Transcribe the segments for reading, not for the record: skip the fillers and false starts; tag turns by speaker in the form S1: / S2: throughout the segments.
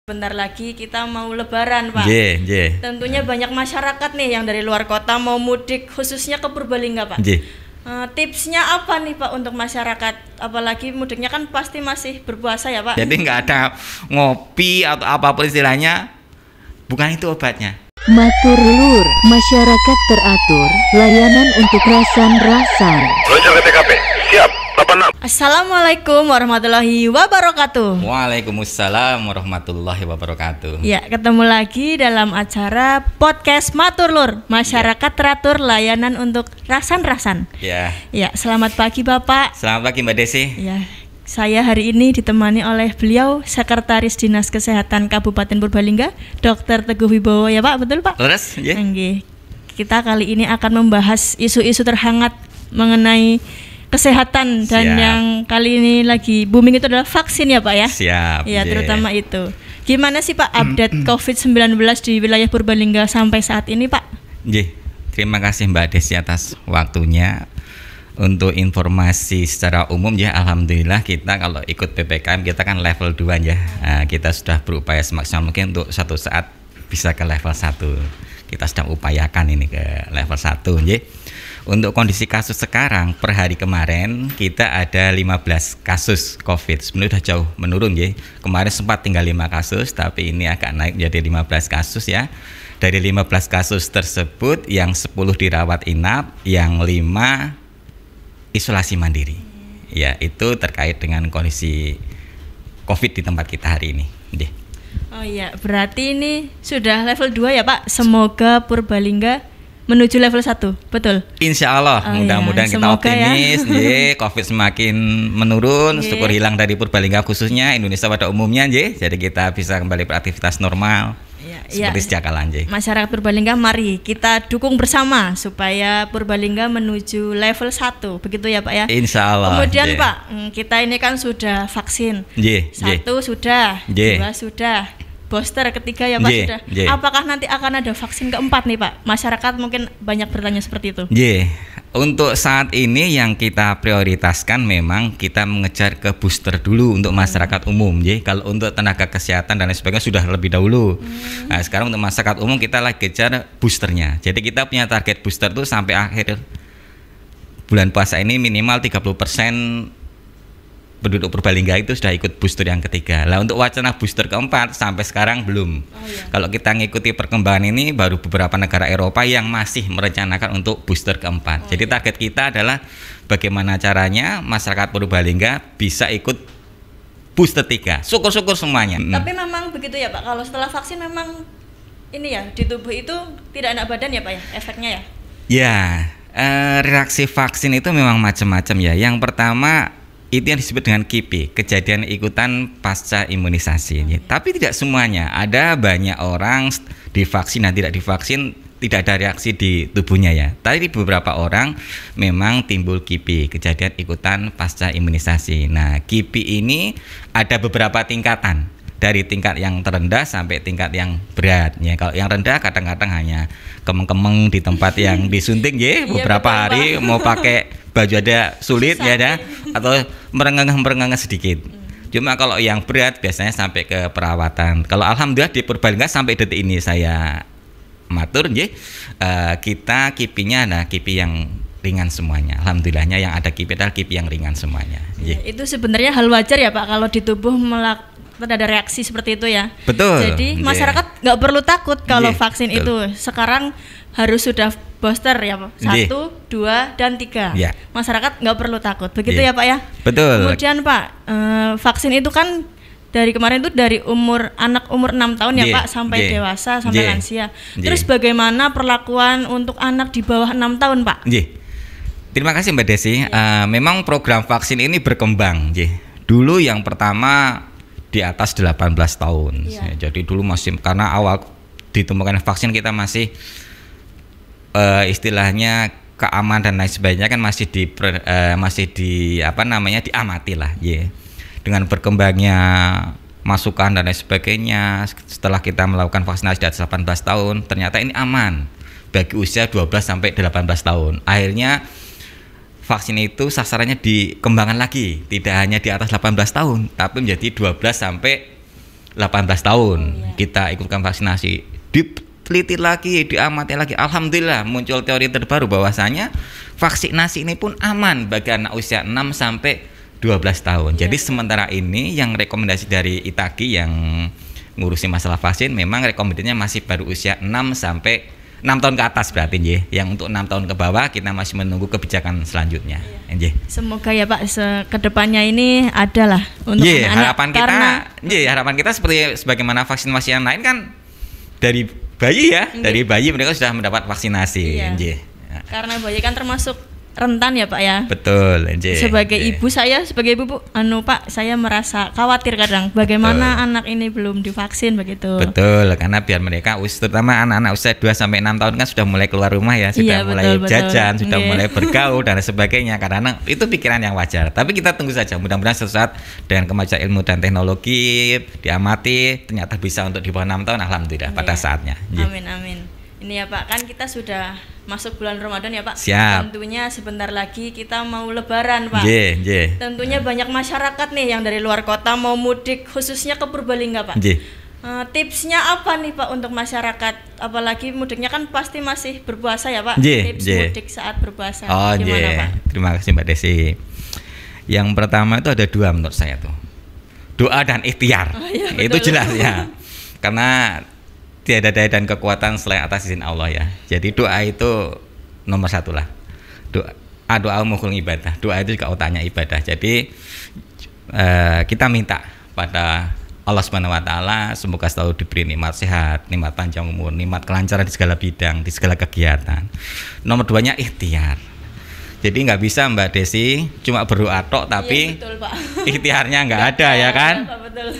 S1: Bentar lagi kita mau lebaran, Pak. Tentunya banyak masyarakat nih yang dari luar kota mau mudik, khususnya ke Purbalingga, Pak. Tipsnya apa nih, Pak, untuk masyarakat? Apalagi mudiknya kan pasti masih berpuasa ya, Pak.
S2: Jadi nggak ada ngopi atau apapun istilahnya, bukan itu obatnya.
S3: Matur Lur, masyarakat teratur, layanan untuk rasan-rasan.
S4: Loncat ke TKP, siap, 86.
S1: Assalamualaikum warahmatullahi wabarakatuh.
S2: Waalaikumsalam warahmatullahi wabarakatuh.
S1: Ya, ketemu lagi dalam acara podcast Matur Lur, masyarakat teratur, layanan untuk rasan-rasan.
S2: Ya.
S1: Ya, selamat pagi Bapak.
S2: Selamat pagi Mbak Desi.
S1: Ya. Saya hari ini ditemani oleh beliau, Sekretaris Dinas Kesehatan Kabupaten Purbalingga, Dr. Teguh Wibowo, ya Pak, betul Pak?
S2: Leres, ya.
S1: Kita kali ini akan membahas isu-isu terhangat mengenai kesehatan dan yang kali ini lagi booming itu adalah vaksin ya Pak ya?
S2: Siap.
S1: Ya, terutama itu. Gimana sih Pak update COVID-19 di wilayah Purbalingga sampai saat ini Pak?
S2: Terima kasih Mbak Desi atas waktunya. Untuk informasi secara umum ya, alhamdulillah kita kalau ikut PPKM kita kan level 2 ya. Kita sudah berupaya semaksimal mungkin untuk satu saat bisa ke level 1. Kita sedang upayakan ini ke level 1 ya. Untuk kondisi kasus sekarang per hari kemarin kita ada 15 kasus COVID. Sebenarnya sudah jauh menurun ya. Kemarin sempat tinggal 5 kasus tapi ini agak naik menjadi 15 kasus ya. Dari 15 kasus tersebut yang 10 dirawat inap, yang 5 isolasi mandiri. Ya, itu terkait dengan kondisi COVID di tempat kita hari ini.
S1: Oh iya, berarti ini sudah level 2 ya Pak. Semoga Purbalingga menuju level 1, betul?
S2: Insya Allah, mudah-mudahan kita optimis ya. COVID semakin menurun, syukur hilang dari Purbalingga khususnya, Indonesia pada umumnya jadi kita bisa kembali beraktivitas normal. Seperti sejak kala.
S1: Masyarakat Purbalingga, mari kita dukung bersama supaya Purbalingga menuju level 1, begitu ya Pak ya?
S2: Insya Allah.
S1: Kemudian Pak, kita ini kan sudah vaksin. 1 sudah, 2 sudah, booster ketiga ya Pak sudah. Apakah nanti akan ada vaksin keempat nih Pak? Masyarakat mungkin banyak bertanya seperti itu.
S2: Untuk saat ini yang kita prioritaskan memang kita mengejar ke booster dulu untuk masyarakat umum. Kalau untuk tenaga kesehatan dan lain sebagainya sudah lebih dahulu. Nah, sekarang untuk masyarakat umum kita lagi kejar boosternya. Jadi kita punya target booster tuh sampai akhir bulan puasa ini minimal 30% penduduk Purbalingga itu sudah ikut booster yang ketiga. Lah untuk wacana booster keempat sampai sekarang belum. Kalau kita ngikuti perkembangan ini baru beberapa negara Eropa yang masih merencanakan untuk booster keempat. Jadi target kita adalah bagaimana caranya masyarakat Purbalingga bisa ikut booster 3. Syukur-syukur semuanya.
S1: Tapi memang begitu ya Pak. Kalau setelah vaksin memang ini ya di tubuh itu tidak enak badan ya Pak ya efeknya ya?
S2: Ya, reaksi vaksin itu memang macam-macam ya. Yang pertama itu yang disebut dengan KIPI, kejadian ikutan pasca imunisasi. Tapi tidak semuanya, ada banyak orang divaksin dan tidak divaksin tidak ada reaksi di tubuhnya ya. Tapi beberapa orang memang timbul KIPI, kejadian ikutan pasca imunisasi. Nah, KIPI ini ada beberapa tingkatan, dari tingkat yang terendah sampai tingkat yang berat ya. Kalau yang rendah kadang-kadang hanya kemeng-kemeng di tempat yang disuntik beberapa hari mau pakai baju ada sulit ya ada, atau merengah-merengah sedikit. Cuma kalau yang berat biasanya sampai ke perawatan. Kalau alhamdulillah di Purbalingga sampai detik ini saya matur kita KIPI-nya ada KIPI yang ringan semuanya. Alhamdulillahnya yang ada KIPI adalah KIPI yang ringan semuanya.
S1: Itu sebenarnya hal wajar ya Pak kalau di tubuh ada reaksi seperti itu ya.
S2: Betul.
S1: Jadi masyarakat nggak perlu takut kalau vaksin itu. Sekarang harus sudah booster ya Pak. 1, 2, dan 3. Masyarakat nggak perlu takut. Begitu ya Pak ya.
S2: Betul.
S1: Kemudian Pak, vaksin itu kan dari kemarin itu dari anak umur 6 tahun ya Pak sampai dewasa sampai lansia. Terus bagaimana perlakuan untuk anak di bawah 6 tahun Pak?
S2: Terima kasih Mbak Desi. Memang program vaksin ini berkembang. Dulu yang pertama di atas 18 tahun. Jadi dulu masih karena awal ditemukan vaksin kita masih istilahnya keamanan dan lain sebagainya kan masih diamati lah dengan berkembangnya masukan dan lain sebagainya. Setelah kita melakukan vaksinasi di atas 18 tahun ternyata ini aman bagi usia 12 sampai 18 tahun. Akhirnya vaksin itu sasarannya dikembangkan lagi, tidak hanya di atas 18 tahun tapi menjadi 12 sampai 18 tahun kita ikutkan vaksinasi, diteliti lagi, diamati lagi, alhamdulillah muncul teori terbaru bahwasanya vaksinasi ini pun aman bagi anak usia 6 sampai 12 tahun. Jadi sementara ini yang rekomendasi dari ITAGI yang ngurusi masalah vaksin memang rekomendasinya masih baru usia 6 sampai 6 tahun ke atas berarti nggih. Yang untuk 6 tahun ke bawah kita masih menunggu kebijakan selanjutnya. Nggih.
S1: Semoga ya Pak kedepannya ini adalah untuk anak-anak.
S2: Harapan kita seperti sebagaimana vaksin-vaksin yang lain kan dari bayi ya, dari bayi mereka sudah mendapat vaksinasi. Nggih.
S1: Karena bayi kan termasuk rentan ya Pak ya.
S2: Betul.
S1: Sebagai ibu Bu, Pak, saya merasa khawatir kadang bagaimana anak ini belum divaksin begitu.
S2: Betul, karena biar mereka terutama anak-anak usia 2 sampai 6 tahun kan sudah mulai keluar rumah ya, sudah mulai jajan, sudah mulai bergaul dan sebagainya. Karena itu pikiran yang wajar. Tapi kita tunggu saja, mudah-mudahan suatu saat dengan kemajuan ilmu dan teknologi diamati ternyata bisa untuk di bawah 6 tahun, alhamdulillah pada saatnya.
S1: Amin. Ini ya Pak, kan kita sudah masuk bulan Ramadan ya Pak.
S2: Siap.
S1: Tentunya sebentar lagi kita mau Lebaran Pak.
S2: Tentunya
S1: Tentunya banyak masyarakat nih yang dari luar kota mau mudik, khususnya ke Purbalingga Pak. Tipsnya apa nih Pak untuk masyarakat? Apalagi mudiknya kan pasti masih berpuasa ya Pak. Tips mudik saat berpuasa. Gimana Pak?
S2: Terima kasih Mbak Desi. Yang pertama itu ada 2 menurut saya tuh. Doa dan ikhtiar. Itu jelas ya. Karena tiada daya dan kekuatan selain atas izin Allah ya. Jadi doa itu nomor 1 lah. Doa mukhul ibadah. Doa itu juga otaknya ibadah. Jadi kita minta pada Allah Subhanahu wa taala semoga selalu diberi nikmat sehat, nikmat panjang umur, nikmat kelancaran di segala bidang, di segala kegiatan. Nomor 2-nya ikhtiar. Jadi nggak bisa Mbak Desi cuma berdoa tok tapi ikhtiarnya nggak ada ya kan?
S1: Betul.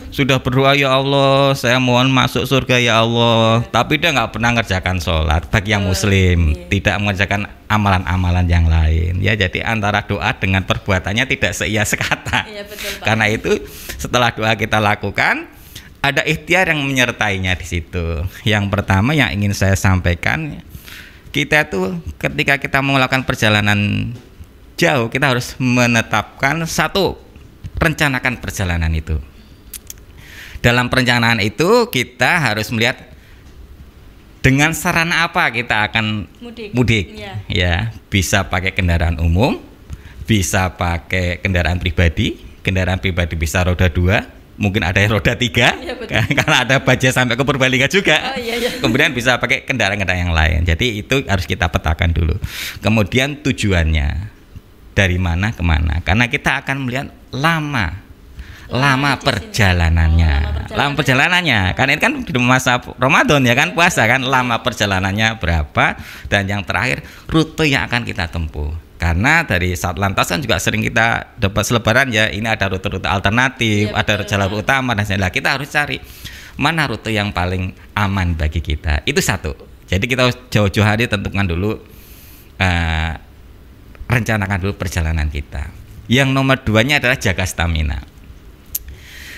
S2: Sudah berdoa ya Allah, saya mohon masuk surga ya Allah, tapi dia nggak pernah ngerjakan sholat bagi yang muslim, tidak mengerjakan amalan-amalan yang lain. Ya jadi antara doa dengan perbuatannya tidak seia sekata.
S1: Betul, Pak.
S2: Karena itu setelah doa kita lakukan ada ikhtiar yang menyertainya di situ. Yang pertama yang ingin saya sampaikan, kita tuh ketika kita melakukan perjalanan jauh kita harus menetapkan rencanakan perjalanan itu. Dalam perencanaan itu kita harus melihat dengan sarana apa kita akan mudik. Ya, bisa pakai kendaraan umum, bisa pakai kendaraan pribadi bisa roda 2, mungkin ada yang roda 3 karena ada budget sampai ke Purbalingga juga. Kemudian bisa pakai kendaraan-kendaraan yang lain. Jadi itu harus kita petakan dulu. Kemudian tujuannya dari mana ke mana, karena kita akan melihat lama perjalanannya. Karena ini kan di masa Ramadan ya kan, puasa kan, lama perjalanannya berapa, dan yang terakhir rute yang akan kita tempuh. Karena dari Satlantas kan juga sering kita dapat selebaran ya, ini ada rute-rute alternatif, ada jalur utama dan sebagainya. Kita harus cari mana rute yang paling aman bagi kita. Itu satu. Jadi kita jauh-jauh hari tentukan dulu, rencanakan dulu perjalanan kita. Yang nomor 2-nya adalah jaga stamina.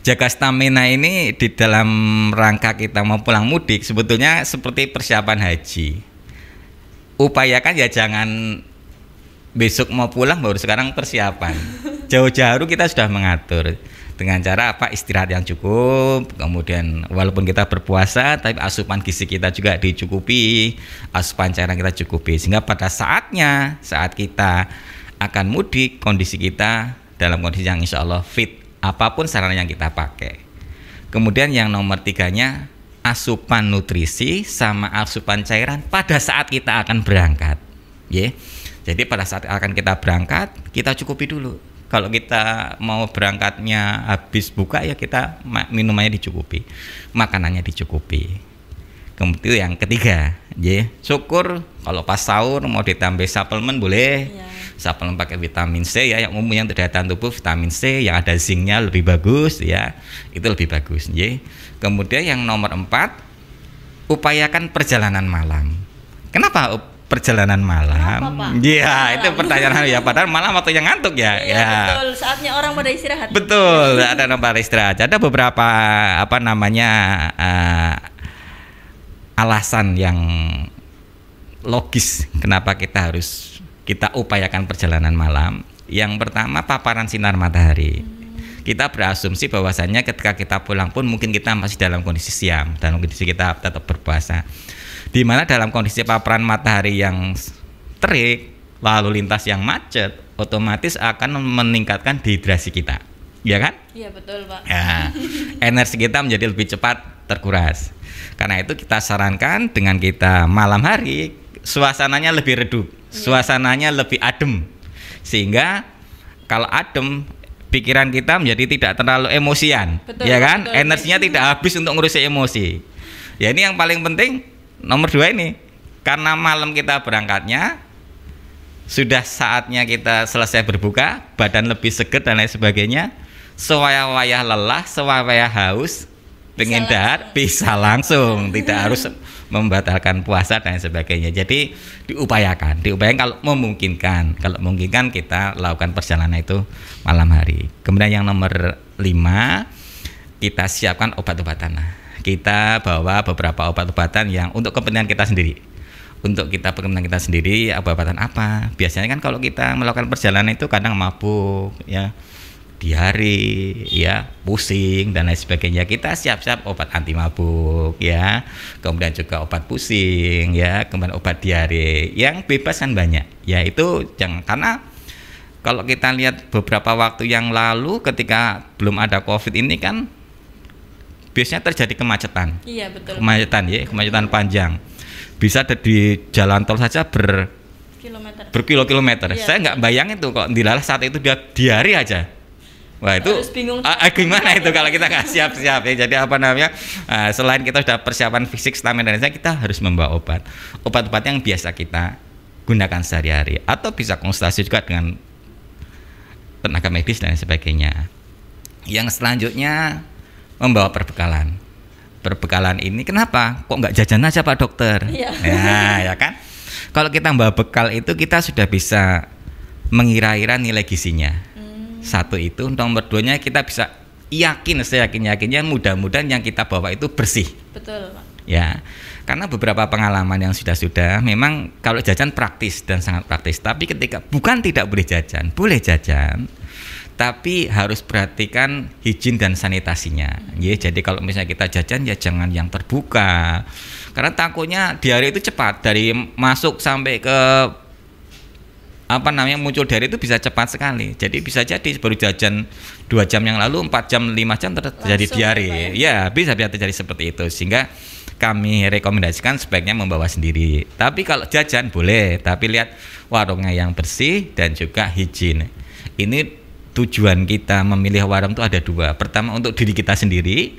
S2: Jaga stamina ini di dalam rangka kita mau pulang mudik sebetulnya seperti persiapan haji. Upayakan ya jangan besok mau pulang baru sekarang persiapan. Jauh-jauh kita sudah mengatur dengan cara istirahat yang cukup, kemudian walaupun kita berpuasa tapi asupan gizi kita juga dicukupi, asupan cairan kita cukupi, sehingga pada saat kita akan mudik kondisi kita dalam kondisi yang insya Allah fit apapun sarana yang kita pakai. Kemudian yang nomor 3-nya asupan nutrisi sama asupan cairan pada saat kita akan berangkat. Jadi pada saat akan kita berangkat kita cukupi dulu. Kalau kita mau berangkatnya habis buka ya kita minumannya dicukupi, makanannya dicukupi. Kemudian yang ketiga, syukur kalau pas sahur mau ditambah suplemen boleh. Suplemen pakai vitamin C ya, yang umum yang daya tahan tubuh vitamin C yang ada zinknya lebih bagus ya, itu lebih bagus. Kemudian yang nomor 4, upayakan perjalanan malam. Kenapa perjalanan malam? Itu pertanyaan ya, padahal malam waktu yang ngantuk ya.
S1: Betul, saatnya orang pada istirahat.
S2: Betul, ada nomor istirahat. Ada beberapa alasan yang logis kenapa kita upayakan perjalanan malam. Yang pertama paparan sinar matahari. kita berasumsi bahwasannya ketika kita pulang pun mungkin kita masih dalam kondisi siam, dalam kondisi kita tetap berpuasa. Di mana dalam kondisi paparan matahari yang terik, lalu lintas yang macet, otomatis akan meningkatkan dehidrasi kita, ya kan?
S1: Iya betul Pak.
S2: Ya, energi kita menjadi lebih cepat terkuras. Karena itu kita sarankan dengan kita malam hari suasananya lebih redup, suasananya lebih adem, sehingga kalau adem pikiran kita menjadi tidak terlalu emosian, betul, ya kan? Betul, energinya tidak habis untuk ngurusi emosi. Ya ini yang paling penting nomor 2 ini, karena malam kita berangkatnya sudah saatnya kita selesai berbuka, badan lebih seger dan lain sebagainya, sewaya-waya lelah, sewaya-waya haus, pengen dahar bisa langsung, tidak harus membatalkan puasa dan sebagainya. Jadi diupayakan kalau memungkinkan kita lakukan perjalanan itu malam hari. Kemudian yang nomor 5, kita siapkan obat-obatan. Kita bawa beberapa obat-obatan yang untuk kepentingan kita sendiri. Untuk kepentingan kita sendiri, obat-obatan apa? Biasanya kan kalau kita melakukan perjalanan itu kadang mabuk, ya, diare, ya, pusing dan lain sebagainya. Kita siap-siap obat anti mabuk, ya, kemudian juga obat pusing, ya, kemudian obat diare. Yang bebas kan banyak, ya itu jangan, karena kalau kita lihat beberapa waktu yang lalu ketika belum ada COVID ini kan biasanya terjadi kemacetan.
S1: Iya betul.
S2: Kemacetan panjang. Bisa ada di jalan tol saja berkilo-kilometer. Saya nggak bayangin tuh kok dilalah saat itu dia diare aja. Wah itu gimana itu kalau kita nggak siap-siap ya. Jadi selain kita sudah persiapan fisik, stamina dan lain-lain, kita harus membawa obat-obat yang biasa kita gunakan sehari-hari, atau bisa konsultasi juga dengan tenaga medis dan sebagainya. Yang selanjutnya membawa perbekalan. Perbekalan ini kenapa kok nggak jajan aja Pak Dokter? Ya kan? Kalau kita membawa bekal itu kita sudah bisa mengira-ira nilai gizinya. Satu itu, nomor 2-nya kita bisa seyakin-yakinnya mudah-mudahan yang kita bawa itu bersih.
S1: Betul Pak.
S2: Ya, karena beberapa pengalaman yang sudah memang kalau jajan praktis dan sangat praktis. Tapi ketika bukan tidak boleh jajan, tapi harus perhatikan higien dan sanitasinya. Ya, jadi kalau misalnya kita jajan ya jangan yang terbuka. Karena takutnya diare itu cepat, dari masuk sampai ke muncul diare itu bisa cepat sekali. Jadi bisa jadi baru jajan 2 jam yang lalu, 4 jam, 5 jam terjadi diare. Ya, bisa terjadi seperti itu. Sehingga kami rekomendasikan sebaiknya membawa sendiri. Tapi kalau jajan boleh, tapi lihat warungnya yang bersih dan juga higien. Ini tujuan kita memilih warung itu ada 2. Pertama untuk diri kita sendiri.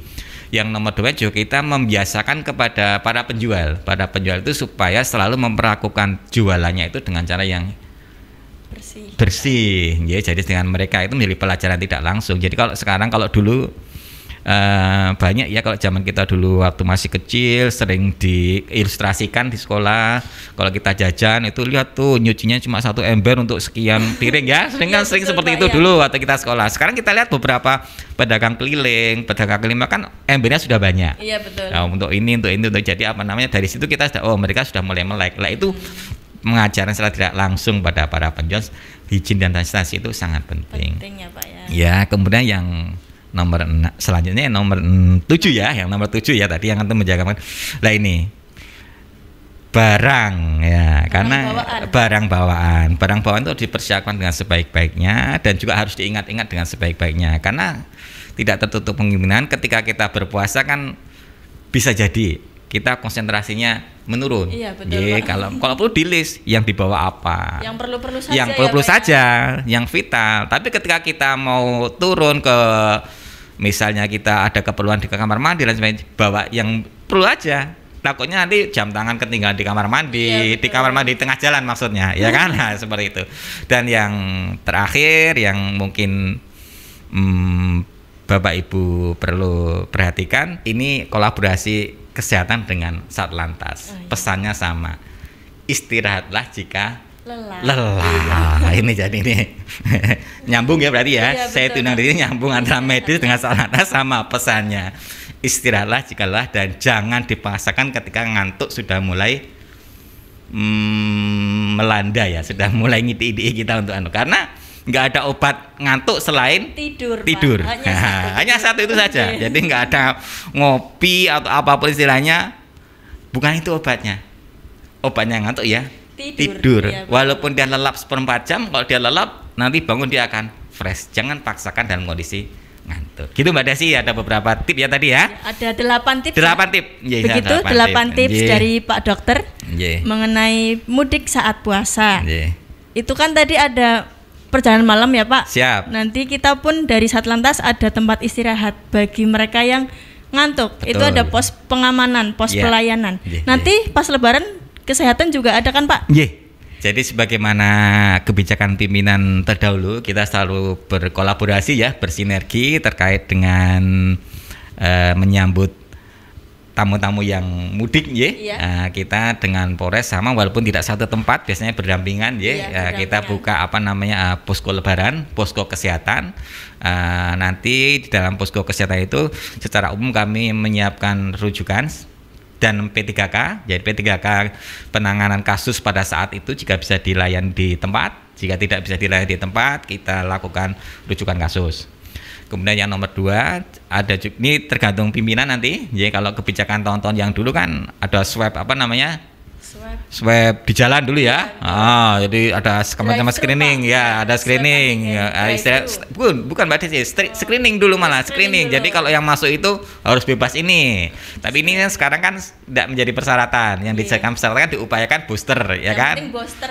S2: Yang nomor 2 juga kita membiasakan kepada para penjual. Para penjual itu supaya selalu memperlakukan jualannya itu dengan cara yang bersih. Ya, jadi dengan mereka itu menjadi pelajaran tidak langsung. Jadi kalau dulu banyak ya, kalau zaman kita dulu waktu masih kecil sering diilustrasikan di sekolah, kalau kita jajan itu lihat tuh nyucinya cuma 1 ember untuk sekian piring ya, sering seperti itu dulu waktu kita sekolah. Sekarang kita lihat beberapa pedagang keliling kan embernya sudah banyak.
S1: Iya betul.
S2: Nah, untuk ini jadi dari situ kita sudah mereka sudah mulai melek lah. Itu mengajarkan secara tidak langsung pada para penjual higien dan sanitasi itu sangat penting.
S1: Penting ya Pak ya.
S2: Ya, kemudian yang selanjutnya nomor 7 ya, yang nomor 7 ya tadi yang untuk menjaga. Lah ini barang ya, karena barang bawaan itu dipersiapkan dengan sebaik-baiknya dan juga harus diingat-ingat dengan sebaik-baiknya, karena tidak tertutup kemungkinan ketika kita berpuasa kan bisa jadi kita konsentrasinya menurun.
S1: Iya betul.
S2: Kalau perlu di list yang dibawa apa.
S1: Yang perlu saja.
S2: Yang perlu saja, yang vital. Tapi ketika kita mau turun ke, misalnya kita ada keperluan di kamar mandi dan sebagainya, bawa yang perlu aja. Takutnya nanti jam tangan ketinggalan di kamar mandi, di kamar mandi tengah jalan maksudnya, ya kan? Nah, seperti itu. Dan yang terakhir yang mungkin Bapak Ibu perlu perhatikan, ini kolaborasi kesehatan dengan Satlantas. Pesannya sama, istirahatlah jika lelah. Ini jadi ini nyambung ya berarti ya. Iya, saya tunang di sini nyambung antara medis dengan Satlantas sama pesannya. Istirahatlah jika lelah dan jangan dipaksakan ketika ngantuk sudah mulai melanda ya, sudah mulai ngiti-ngiti kita untuk karena nggak ada obat ngantuk selain
S1: tidur.
S2: Pak. Hanya satu itu saja. Jadi nggak ada ngopi atau apapun istilahnya. Bukan itu obatnya. Obatnya ngantuk ya tidur.
S1: Iya,
S2: walaupun dia lelap 1/4 jam, kalau dia lelap nanti bangun dia akan fresh. Jangan paksakan dalam kondisi ngantuk. Gitu Mbak Desi, ada beberapa tips ya tadi ya.
S1: Ada 8 tips.
S2: 8 tips.
S1: Begitu 8 tips dari Pak Dokter mengenai mudik saat puasa. Itu kan tadi ada perjalanan malam ya Pak.
S2: Siap.
S1: Nanti kita pun dari Satlantas ada tempat istirahat bagi mereka yang ngantuk.
S2: Betul.
S1: Itu ada pos pengamanan, pos pelayanan. Nanti pas Lebaran kesehatan juga ada kan Pak?
S2: Jadi sebagaimana kebijakan pimpinan terdahulu, kita selalu berkolaborasi ya, bersinergi terkait dengan menyambut tamu-tamu yang mudik kita dengan Polres sama, walaupun tidak satu tempat, biasanya berdampingan kita buka posko lebaran, posko kesehatan. Nanti di dalam posko kesehatan itu secara umum kami menyiapkan rujukan dan P3K. Jadi P3K penanganan kasus pada saat itu jika bisa dilayani di tempat, jika tidak bisa dilayani di tempat, kita lakukan rujukan kasus. Kemudian yang nomor 2 ada ini tergantung pimpinan nanti. Jadi kalau kebijakan tahun-tahun yang dulu kan ada swab swab di jalan dulu ya. Jadi ada semacam screening ya, ada screening. Bukan Mbak Desi, screening dulu malah screening. Jadi kalau yang masuk itu harus bebas ini. Tapi ini kan sekarang kan tidak menjadi persyaratan. Yang dijadikan persyaratan diupayakan booster ya kan.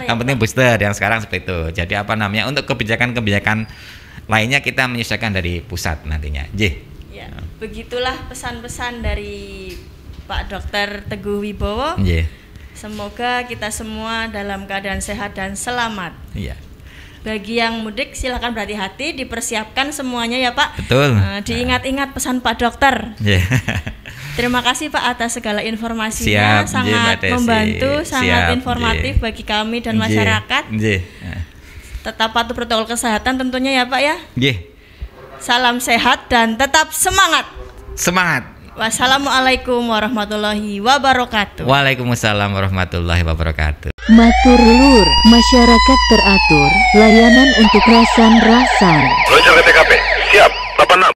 S2: Yang penting booster yang sekarang seperti itu. Jadi untuk kebijakan-kebijakan lainnya kita menyesuaikan dari pusat nantinya.
S1: Ya, begitulah pesan-pesan dari Pak Dr. Teguh Wibowo. Semoga kita semua dalam keadaan sehat dan selamat. Bagi yang mudik silakan berhati-hati, dipersiapkan semuanya ya Pak.
S2: Betul.
S1: Diingat-ingat pesan Pak Dokter. Terima kasih Pak atas segala informasinya. Sangat membantu, sangat informatif bagi kami dan masyarakat. Tetap patuh protokol kesehatan tentunya ya Pak ya. Salam sehat dan tetap semangat.
S2: Semangat.
S1: Wassalamualaikum warahmatullahi wabarakatuh.
S2: Waalaikumsalam warahmatullahi wabarakatuh.
S3: Matur Lur, masyarakat teratur, layanan untuk rasan-rasan.